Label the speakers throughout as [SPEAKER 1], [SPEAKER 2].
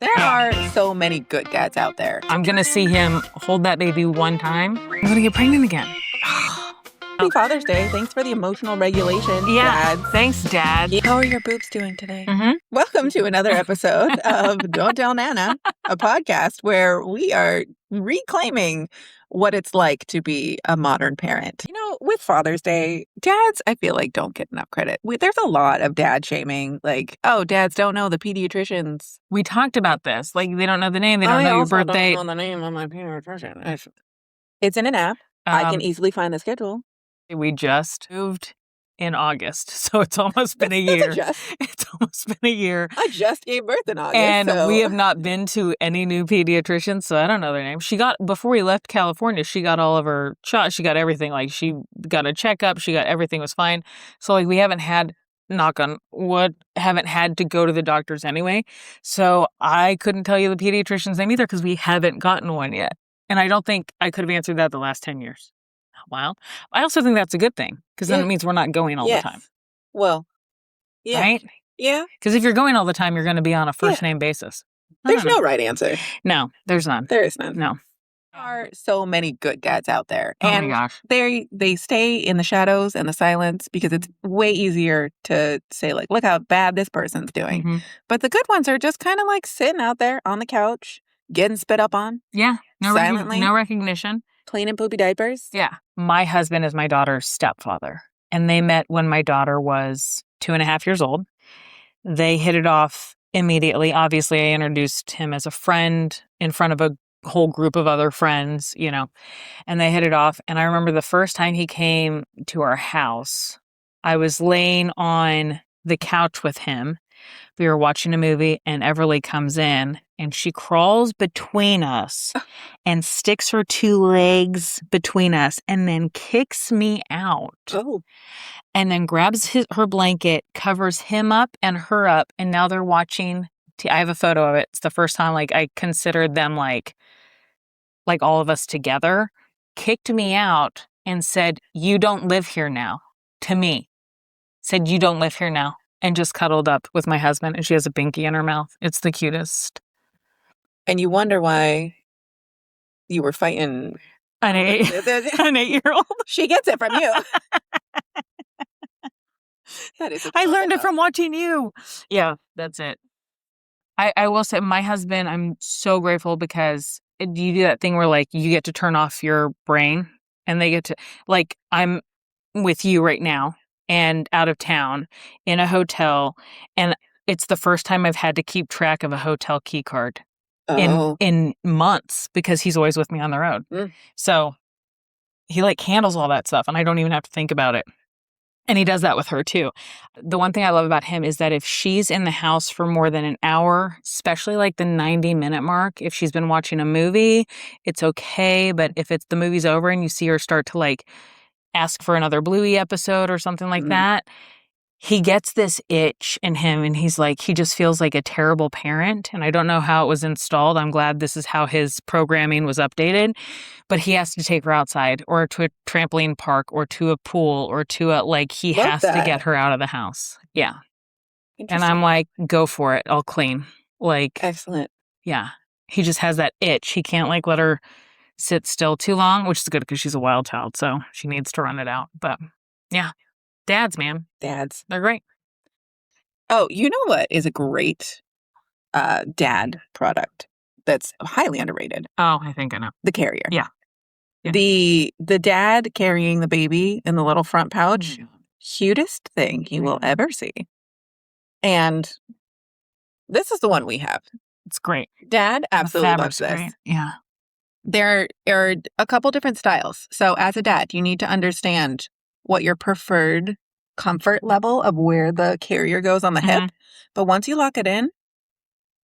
[SPEAKER 1] There are so many good dads out there.
[SPEAKER 2] I'm going to see him hold that baby one time. I'm going to get pregnant again.
[SPEAKER 1] Happy Father's Day. Thanks for the emotional regulation,
[SPEAKER 2] Yeah,
[SPEAKER 1] dads.
[SPEAKER 2] thanks, Dad.
[SPEAKER 1] How are your boobs doing today?
[SPEAKER 2] Mm-hmm.
[SPEAKER 1] Welcome to another episode of Don't Tell Nana, a podcast where we are reclaiming what it's like to be a modern parent. You know, with Father's Day, dads, I feel like, don't get enough credit. There's a lot of dad shaming, like, oh, dads don't know the pediatricians.
[SPEAKER 2] We talked about this. Like, they don't know the name. They don't know your birthday.
[SPEAKER 1] I don't know the name of my pediatrician. It's in an app. I can easily find the schedule.
[SPEAKER 2] We just moved in August, so it's almost been a year. It's almost been a year.
[SPEAKER 1] I just gave birth in August.
[SPEAKER 2] And we have not been to any new pediatricians, so I don't know their name. Before we left California, she got all of her shots. She got everything. Like, she got a checkup. She got everything was fine. So, like, we haven't had, knock on wood, haven't had to go to the doctors anyway. So I couldn't tell you the pediatrician's name either because we haven't gotten one yet. And I don't think I could have answered that the last 10 years. Wow. I also think that's a good thing because then it means we're not going all the time.
[SPEAKER 1] Well, yeah.
[SPEAKER 2] Right?
[SPEAKER 1] Yeah.
[SPEAKER 2] Because if you're going all the time, you're going to be on a first name basis.
[SPEAKER 1] There's no right answer.
[SPEAKER 2] No, there's none.
[SPEAKER 1] There is none.
[SPEAKER 2] No.
[SPEAKER 1] There are so many good dads out there.
[SPEAKER 2] Oh
[SPEAKER 1] and
[SPEAKER 2] my gosh.
[SPEAKER 1] They stay in the shadows and the silence because it's way easier to say, like, look how bad this person's doing.
[SPEAKER 2] Mm-hmm.
[SPEAKER 1] But the good ones are just kind of like sitting out there on the couch, getting spit up on.
[SPEAKER 2] Yeah.
[SPEAKER 1] Silently.
[SPEAKER 2] No recognition.
[SPEAKER 1] Cleaning poopy diapers.
[SPEAKER 2] Yeah. My husband is my daughter's stepfather. And they met when my daughter was 2.5 years old. They hit it off immediately. Obviously, I introduced him as a friend in front of a whole group of other friends, and they hit it off. And I remember the first time he came to our house, I was laying on the couch with him. We were watching a movie and Everly comes in and she crawls between us and sticks her two legs between us and then kicks me out.
[SPEAKER 1] Oh.
[SPEAKER 2] And then grabs her blanket, covers him up and her up. And now they're watching. I have a photo of it. It's the first time I considered them like all of us together. Kicked me out and said, "You don't live here now," to me. Said, "You don't live here now." And just cuddled up with my husband, and she has a binky in her mouth. It's the cutest.
[SPEAKER 1] And you wonder why you were fighting
[SPEAKER 2] an 8-year-old.
[SPEAKER 1] She gets it from you.
[SPEAKER 2] I learned it from watching you. Yeah, that's it. I will say, my husband, I'm so grateful because you do that thing where you get to turn off your brain, and they get to I'm with you right now. And out of town in a hotel. And it's the first time I've had to keep track of a hotel key card in months because he's always with me on the road. Mm. So he handles all that stuff and I don't even have to think about it. And he does that with her too. The one thing I love about him is that if she's in the house for more than an hour, especially the 90-minute mark, if she's been watching a movie, it's okay. But if the movie's over and you see her start to ask for another Bluey episode or something like that, he gets this itch in him and he just feels like a terrible parent. And I don't know how it was installed. I'm glad this is how his programming was updated. But he has to take her outside or to a trampoline park or to a pool or to he has to get her out of the house. Yeah. And I'm go for it. I'll clean.
[SPEAKER 1] Excellent.
[SPEAKER 2] Yeah. He just has that itch. He can't let her sit still too long, which is good because she's a wild child, so she needs to run it out. But yeah, dads, man.
[SPEAKER 1] Dads.
[SPEAKER 2] They're great.
[SPEAKER 1] Oh, you know what is a great dad product that's highly underrated?
[SPEAKER 2] Oh, I think I know.
[SPEAKER 1] The carrier.
[SPEAKER 2] Yeah.
[SPEAKER 1] The dad carrying the baby in the little front pouch, cutest thing you will ever see. And this is the one we have.
[SPEAKER 2] It's great.
[SPEAKER 1] Dad absolutely loves this.
[SPEAKER 2] Great. Yeah.
[SPEAKER 1] There are a couple different styles. So as a dad, you need to understand what your preferred comfort level of where the carrier goes on the hip. But once you lock it in,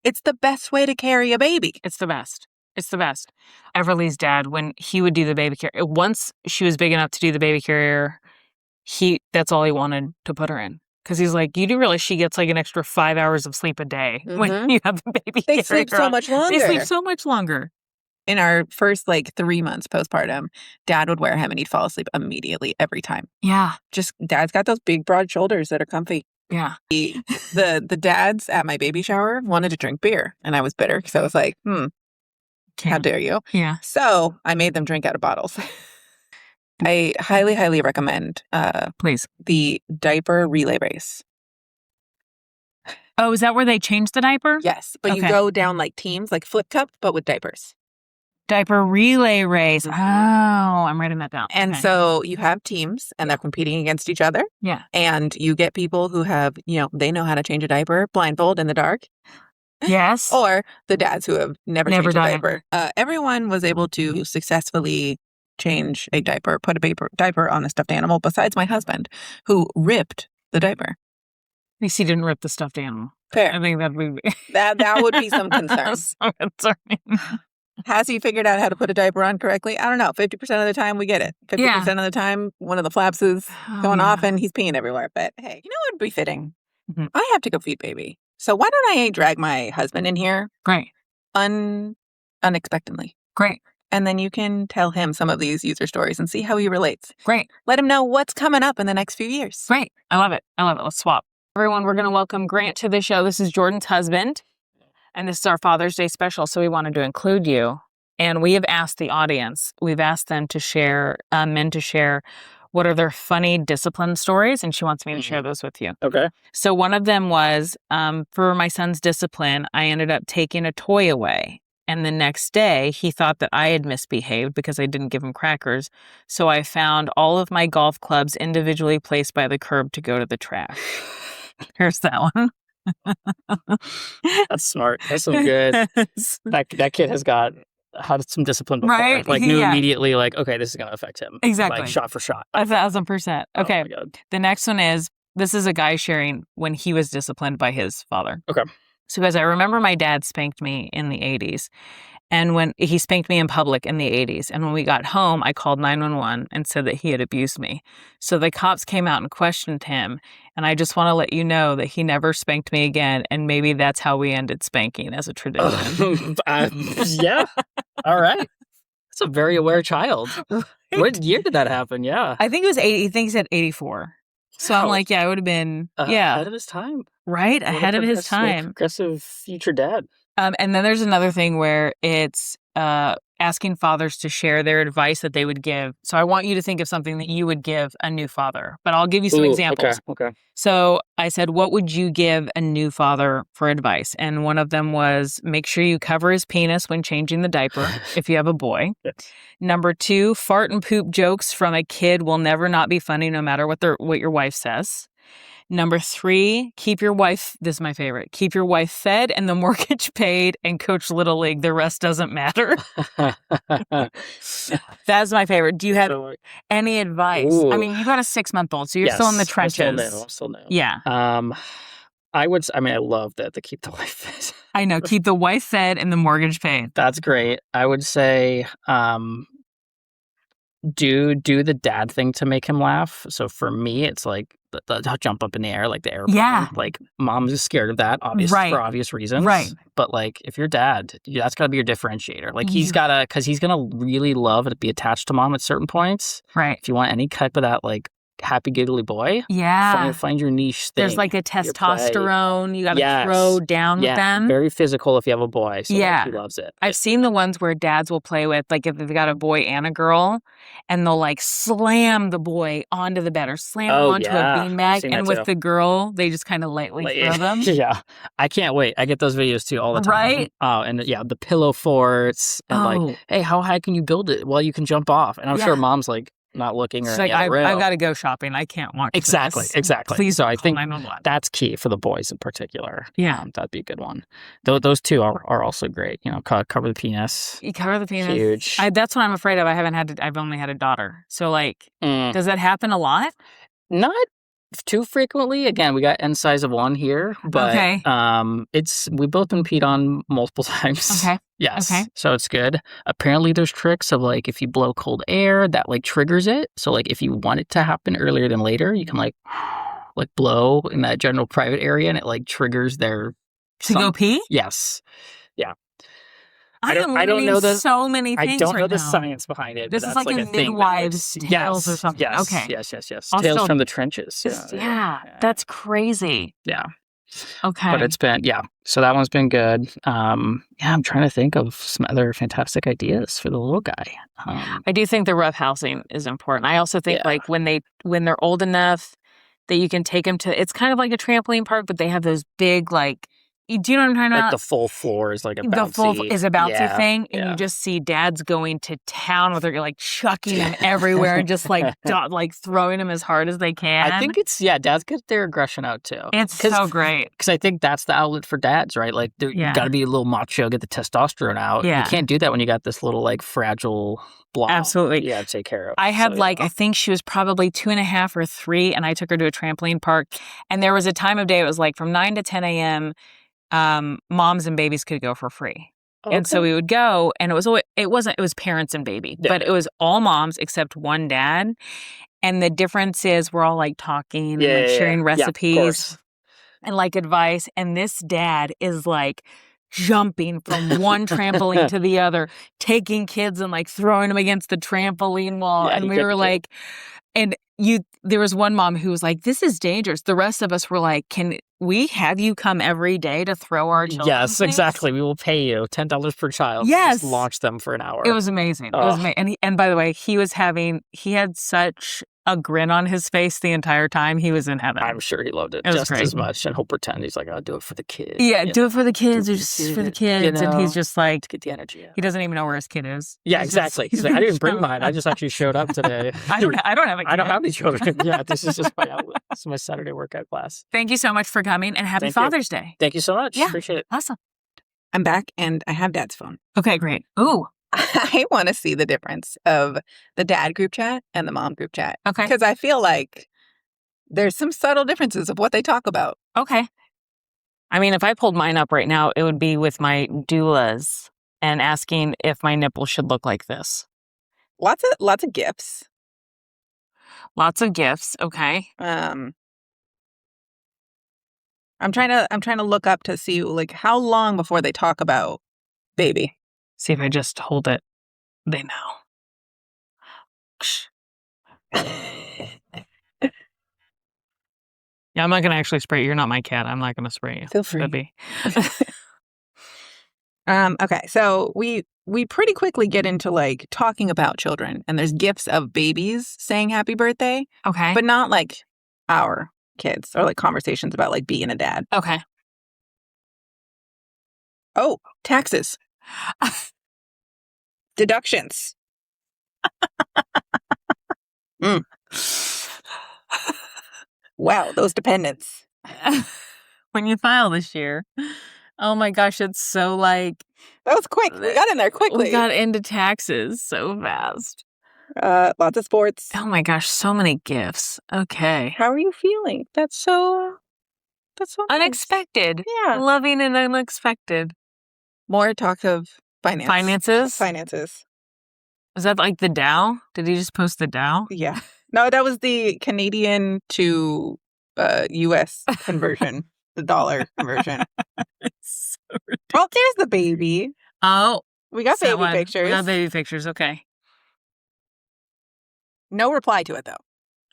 [SPEAKER 1] it's the best way to carry a baby.
[SPEAKER 2] It's the best. It's the best. Everly's dad, when he would do the baby carrier, once she was big enough to do the baby carrier, that's all he wanted to put her in. Because he's you do realize she gets an extra 5 hours of sleep a day when you have the baby carrier.
[SPEAKER 1] They sleep so much longer.
[SPEAKER 2] They sleep so much longer.
[SPEAKER 1] In our first 3 months postpartum, Dad would wear him and he'd fall asleep immediately every time.
[SPEAKER 2] Yeah.
[SPEAKER 1] Dad's got those big broad shoulders that are comfy.
[SPEAKER 2] Yeah.
[SPEAKER 1] The dads at my baby shower wanted to drink beer, and I was bitter because I was like, how dare you?
[SPEAKER 2] Yeah.
[SPEAKER 1] So I made them drink out of bottles. I highly, highly recommend
[SPEAKER 2] Please.
[SPEAKER 1] the diaper relay race.
[SPEAKER 2] Oh, is that where they change the diaper?
[SPEAKER 1] Yes, but you
[SPEAKER 2] Okay.
[SPEAKER 1] go down like teams, like flip cup, but with diapers.
[SPEAKER 2] Diaper relay race.
[SPEAKER 1] Mhm.
[SPEAKER 2] Oh, I'm writing that down.
[SPEAKER 1] And
[SPEAKER 2] Okay.
[SPEAKER 1] so you have teams, and they're competing against each other.
[SPEAKER 2] Yeah.
[SPEAKER 1] And you get people who have, they know how to change a diaper blindfold in the dark.
[SPEAKER 2] Yes.
[SPEAKER 1] Or the dads who have never changed a
[SPEAKER 2] done
[SPEAKER 1] diaper. Everyone was able to successfully change a diaper, put a diaper on a stuffed animal, besides my husband, who ripped the diaper.
[SPEAKER 2] At least he didn't rip the stuffed animal.
[SPEAKER 1] Fair.
[SPEAKER 2] I think that would be
[SPEAKER 1] That would be some concern.
[SPEAKER 2] so concerning.
[SPEAKER 1] Has he figured out how to put a diaper on correctly? I don't know. 50% of the time we get it. 50% of the time one of the flaps is going off and he's peeing everywhere. But hey, you know what would be fitting?
[SPEAKER 2] Mm-hmm.
[SPEAKER 1] I have to go feed baby. So why don't I drag my husband in here?
[SPEAKER 2] Great.
[SPEAKER 1] Unexpectedly.
[SPEAKER 2] Great.
[SPEAKER 1] And then you can tell him some of these user stories and see how he relates.
[SPEAKER 2] Great.
[SPEAKER 1] Let him know what's coming up in the next few years.
[SPEAKER 2] Great. I love it. Let's swap. Everyone, we're going to welcome Grant to the show. This is Jordan's husband, and this is our Father's Day special, so we wanted to include you. And we have asked the audience, we've asked them to share, men to share what are their funny discipline stories, and she wants me to share those with you.
[SPEAKER 3] Okay.
[SPEAKER 2] So one of them was, for my son's discipline, I ended up taking a toy away. And the next day, he thought that I had misbehaved because I didn't give him crackers. So I found all of my golf clubs individually placed by the curb to go to the trash. Here's that one.
[SPEAKER 3] That's smart. That's some good. That kid has had some discipline before.
[SPEAKER 2] Right?
[SPEAKER 3] Like knew immediately, like, okay, this is going to affect him.
[SPEAKER 2] Exactly.
[SPEAKER 3] Like shot for shot.
[SPEAKER 2] 1,000%. Okay.
[SPEAKER 3] Oh my God.
[SPEAKER 2] The next one is, this is a guy sharing when he was disciplined by his father.
[SPEAKER 3] Okay.
[SPEAKER 2] So guys, I remember my dad spanked me in the 80s. And when he spanked me in public in the 80s. And when we got home, I called 911 and said that he had abused me. So the cops came out and questioned him. And I just want to let you know that he never spanked me again. And maybe that's how we ended spanking as a tradition.
[SPEAKER 3] Yeah. All right. That's a very aware child. What year did that happen? Yeah.
[SPEAKER 2] I think it was 80. I think he said 84. So I'm like, yeah, it would have been,
[SPEAKER 3] ahead of his time.
[SPEAKER 2] Right? Ahead of his time.
[SPEAKER 3] Progressive future dad.
[SPEAKER 2] And then there's another thing where it's asking fathers to share their advice that they would give. So I want you to think of something that you would give a new father, but I'll give you some examples.
[SPEAKER 3] Okay.
[SPEAKER 2] So I said, what would you give a new father for advice? And one of them was, make sure you cover his penis when changing the diaper if you have a boy.
[SPEAKER 3] Yes.
[SPEAKER 2] Number 2, fart and poop jokes from a kid will never not be funny no matter what your wife says. Number 3, keep your wife, this is my favorite, keep your wife fed and the mortgage paid and coach Little League. The rest doesn't matter. That's my favorite. Do you have any advice?
[SPEAKER 3] Ooh.
[SPEAKER 2] I mean, you got a 6-month-old, so you're still in the trenches.
[SPEAKER 3] I'm still new.
[SPEAKER 2] Yeah.
[SPEAKER 3] I love that to keep the wife fed.
[SPEAKER 2] I know. Keep the wife fed and the mortgage paid.
[SPEAKER 3] That's great. I would say, do the dad thing to make him laugh. So for me, it's like the jump up in the air, like the airplane.
[SPEAKER 2] Yeah.
[SPEAKER 3] Like mom's is scared of that, for obvious reasons.
[SPEAKER 2] Right.
[SPEAKER 3] But like if you're dad, that's got to be your differentiator. Like he's got to, because he's going to really love to be attached to mom at certain points.
[SPEAKER 2] Right.
[SPEAKER 3] If you want any type of that, like happy giggly boy.
[SPEAKER 2] Yeah.
[SPEAKER 3] Find your niche thing.
[SPEAKER 2] There's like a testosterone. You got to throw down with them.
[SPEAKER 3] Very physical if you have a boy. So like, he loves it.
[SPEAKER 2] I've seen the ones where dads will play with, like if they've got a boy and a girl, and they'll like slam the boy onto the bed or slam him onto a beanbag. And with the girl, they just kind of lightly throw them.
[SPEAKER 3] Yeah. I can't wait. I get those videos too all the time.
[SPEAKER 2] Right?
[SPEAKER 3] Oh, and the pillow forts. And like, hey, how high can you build it? Well, you can jump off. And I'm sure mom's like, not looking or
[SPEAKER 2] like, I've got to go shopping. I can't watch
[SPEAKER 3] Exactly.
[SPEAKER 2] Please.
[SPEAKER 3] So I think that's key for the boys in particular.
[SPEAKER 2] Yeah.
[SPEAKER 3] That'd be a good one. Those two are also great. Cover the penis.
[SPEAKER 2] You cover the penis.
[SPEAKER 3] Huge.
[SPEAKER 2] That's what I'm afraid of. I've only had a daughter. So like, does that happen a lot?
[SPEAKER 3] Not too frequently. Again, we got N size of 1 here, but we've both been peed on multiple times.
[SPEAKER 2] Okay.
[SPEAKER 3] Yes.
[SPEAKER 2] Okay.
[SPEAKER 3] So it's good. Apparently there's tricks of like if you blow cold air that like triggers it. So like if you want it to happen earlier than later, you can like blow in that general private area and it like triggers their
[SPEAKER 2] to go pee?
[SPEAKER 3] Yes. Yeah.
[SPEAKER 2] I am
[SPEAKER 3] I don't
[SPEAKER 2] learning
[SPEAKER 3] know
[SPEAKER 2] so many things
[SPEAKER 3] I don't know
[SPEAKER 2] right
[SPEAKER 3] the
[SPEAKER 2] now.
[SPEAKER 3] science behind it.
[SPEAKER 2] This
[SPEAKER 3] but
[SPEAKER 2] is
[SPEAKER 3] that's
[SPEAKER 2] like a
[SPEAKER 3] a thing.
[SPEAKER 2] midwives' tales or something.
[SPEAKER 3] Yes,
[SPEAKER 2] Okay.
[SPEAKER 3] yes.
[SPEAKER 2] I'll
[SPEAKER 3] Tales
[SPEAKER 2] still-
[SPEAKER 3] from the trenches.
[SPEAKER 2] Yeah, that's crazy.
[SPEAKER 3] Yeah.
[SPEAKER 2] Okay.
[SPEAKER 3] But it's been, so that one's been good. I'm trying to think of some other fantastic ideas for the little guy.
[SPEAKER 2] I do think the rough housing is important. I also think
[SPEAKER 3] Yeah.
[SPEAKER 2] like when they're old enough that you can take them to, it's kind of like a trampoline park, but they have those big, like, do you know what I'm talking about?
[SPEAKER 3] Like the full floor is like a bouncy.
[SPEAKER 2] The full is a bouncy thing, and
[SPEAKER 3] yeah.
[SPEAKER 2] you just see dads going to town with her, like chucking him everywhere and just like like throwing him as hard as they can.
[SPEAKER 3] I think it's, dads get their aggression out too.
[SPEAKER 2] It's so great.
[SPEAKER 3] Because I think that's the outlet for dads, right? Like, you got to be a little macho, get the testosterone out.
[SPEAKER 2] Yeah.
[SPEAKER 3] You can't do that when you got this little, like, fragile blob.
[SPEAKER 2] Absolutely.
[SPEAKER 3] You got to take care of.
[SPEAKER 2] I had I think she was probably 2.5 or 3, and I took her to a trampoline park. And there was a time of day, it was like from 9 to 10 a.m., moms and babies could go for free. Okay. And so we would go, and it was parents and baby, but it was all moms except one dad. And the difference is we're all like talking and like sharing recipes and like advice. And this dad is like jumping from one trampoline to the other, taking kids and like throwing them against the trampoline wall. And we were like, there was one mom who was like, this is dangerous. The rest of us were like, can we have you come every day to throw our children?
[SPEAKER 3] Yes, exactly. We will pay you $10 per child.
[SPEAKER 2] Yes.
[SPEAKER 3] Just launch them for an hour.
[SPEAKER 2] It was amazing. It was amazing. And by the way, he had such a grin on his face the entire time. He was in heaven.
[SPEAKER 3] I'm sure he loved it
[SPEAKER 2] was
[SPEAKER 3] just
[SPEAKER 2] great.
[SPEAKER 3] as much. And he'll pretend he's like, I'll do it for the kids.
[SPEAKER 2] Yeah, do it for the kids. Or just for the kids. And he's just like,
[SPEAKER 3] to get the energy out.
[SPEAKER 2] He doesn't even know where his kid is.
[SPEAKER 3] Yeah, exactly. He's like, I didn't bring mine. I just actually showed up today.
[SPEAKER 2] I don't have a kid.
[SPEAKER 3] I don't have any children. Yeah, this is just my outlet. This is my Saturday workout class.
[SPEAKER 2] Thank you so much for coming, and happy Father's Day.
[SPEAKER 3] Thank you so much.
[SPEAKER 2] Yeah.
[SPEAKER 3] Appreciate it.
[SPEAKER 2] Awesome.
[SPEAKER 1] I'm back, and I have Dad's phone.
[SPEAKER 2] Okay, great. Ooh.
[SPEAKER 1] I want to see the difference of the dad group chat and the mom group chat.
[SPEAKER 2] Okay.
[SPEAKER 1] Because I feel like there's some subtle differences of what they talk about.
[SPEAKER 2] Okay. I mean, if I pulled mine up right now, it would be with my doulas and asking if my nipples should look like this.
[SPEAKER 1] Lots of gifts.
[SPEAKER 2] Lots of gifts. Okay.
[SPEAKER 1] I'm trying to look up to see like how long before they talk about baby.
[SPEAKER 2] See if I just hold it. They know. Yeah, I'm not going to actually spray you. You're not my cat. I'm not going to spray you.
[SPEAKER 1] Feel free.
[SPEAKER 2] Baby.
[SPEAKER 1] Okay, so we pretty quickly get into like talking about children, and there's gifts of babies saying happy birthday.
[SPEAKER 2] Okay.
[SPEAKER 1] But not like our kids or like conversations about like being a dad.
[SPEAKER 2] Okay.
[SPEAKER 1] Oh, taxes. Deductions. Wow, those dependents.
[SPEAKER 2] When you file this year. Oh my gosh, it's so like...
[SPEAKER 1] That was quick. We got in there quickly.
[SPEAKER 2] We got into taxes so fast.
[SPEAKER 1] Lots of sports.
[SPEAKER 2] Oh my gosh, so many gifts. Okay.
[SPEAKER 1] How are you feeling? That's so nice.
[SPEAKER 2] Unexpected.
[SPEAKER 1] Yeah.
[SPEAKER 2] Loving and unexpected.
[SPEAKER 1] More talk of finances.
[SPEAKER 2] Finances? Was that like the Dow? Did he just post the Dow?
[SPEAKER 1] Yeah. No, that was the Canadian to U.S. conversion, the dollar conversion.
[SPEAKER 2] So
[SPEAKER 1] well, there's the baby.
[SPEAKER 2] Oh.
[SPEAKER 1] We got baby
[SPEAKER 2] one.
[SPEAKER 1] pictures.
[SPEAKER 2] We got baby pictures, okay.
[SPEAKER 1] No reply to it, though.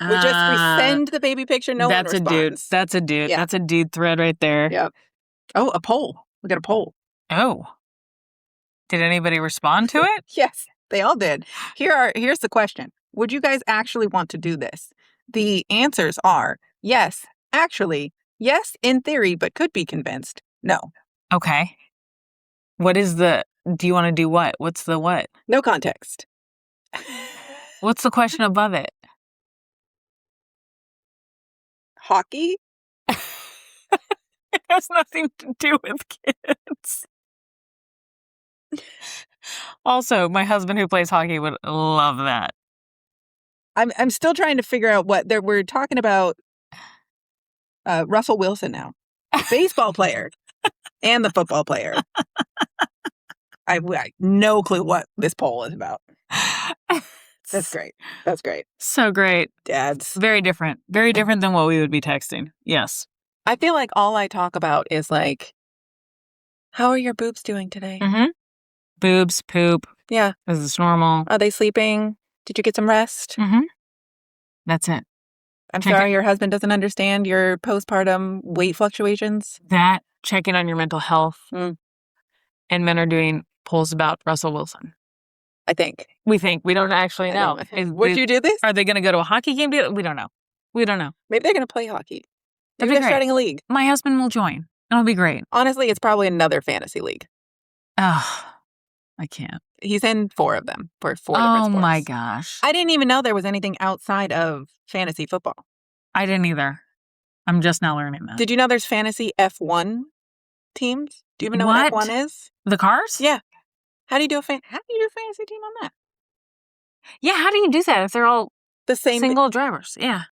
[SPEAKER 1] We send the baby picture, no one responds.
[SPEAKER 2] That's a dude.
[SPEAKER 1] Yeah.
[SPEAKER 2] That's a dude thread right there.
[SPEAKER 1] Yep. Oh, a poll. We got a poll.
[SPEAKER 2] Oh. Did anybody respond to it?
[SPEAKER 1] Yes, they all did. Here's the question. Would you guys actually want to do this? The answers are yes, actually, yes, in theory, but could be convinced. No.
[SPEAKER 2] Okay. What is do you want to do what? What's the what?
[SPEAKER 1] No context.
[SPEAKER 2] What's the question above it?
[SPEAKER 1] Hockey?
[SPEAKER 2] It has nothing to do with kids. Also, my husband who plays hockey would love that.
[SPEAKER 1] I'm still trying to figure out what we're talking about. Russell Wilson now, baseball player, and the football player. I no clue what this poll is about. That's great. That's great.
[SPEAKER 2] So great.
[SPEAKER 1] Dads.
[SPEAKER 2] Very different. Very different than what we would be texting. Yes.
[SPEAKER 1] I feel like all I talk about is like, how are your boobs doing today?
[SPEAKER 2] Mm-hmm. Boobs, poop.
[SPEAKER 1] Yeah.
[SPEAKER 2] Is this normal?
[SPEAKER 1] Are they sleeping? Did you get some rest?
[SPEAKER 2] Mm-hmm. That's it.
[SPEAKER 1] I'm
[SPEAKER 2] Check
[SPEAKER 1] sorry
[SPEAKER 2] it.
[SPEAKER 1] your husband doesn't understand your postpartum weight fluctuations.
[SPEAKER 2] That, checking on your mental health.
[SPEAKER 1] Mm.
[SPEAKER 2] And men are doing polls about Russell Wilson.
[SPEAKER 1] I think.
[SPEAKER 2] We think. We don't actually know.
[SPEAKER 1] Would you do this?
[SPEAKER 2] Are they going to go to a hockey game? We don't know. We don't know.
[SPEAKER 1] Maybe they're going to play hockey.
[SPEAKER 2] That'd
[SPEAKER 1] Maybe
[SPEAKER 2] be
[SPEAKER 1] they're
[SPEAKER 2] great.
[SPEAKER 1] starting a league.
[SPEAKER 2] My husband will join. It'll be great.
[SPEAKER 1] Honestly, it's probably another fantasy league.
[SPEAKER 2] Oh, I can't.
[SPEAKER 1] He's in 4 of them for 4 different sports.
[SPEAKER 2] Oh my gosh.
[SPEAKER 1] I didn't even know there was anything outside of fantasy football.
[SPEAKER 2] I didn't either. I'm just now learning that.
[SPEAKER 1] Did you know there's fantasy F1 teams? Do you even know what F1 is?
[SPEAKER 2] The cars?
[SPEAKER 1] Yeah. How do you do a fantasy team on that?
[SPEAKER 2] Yeah, how do you do that if they're all
[SPEAKER 1] the same
[SPEAKER 2] single drivers? Yeah.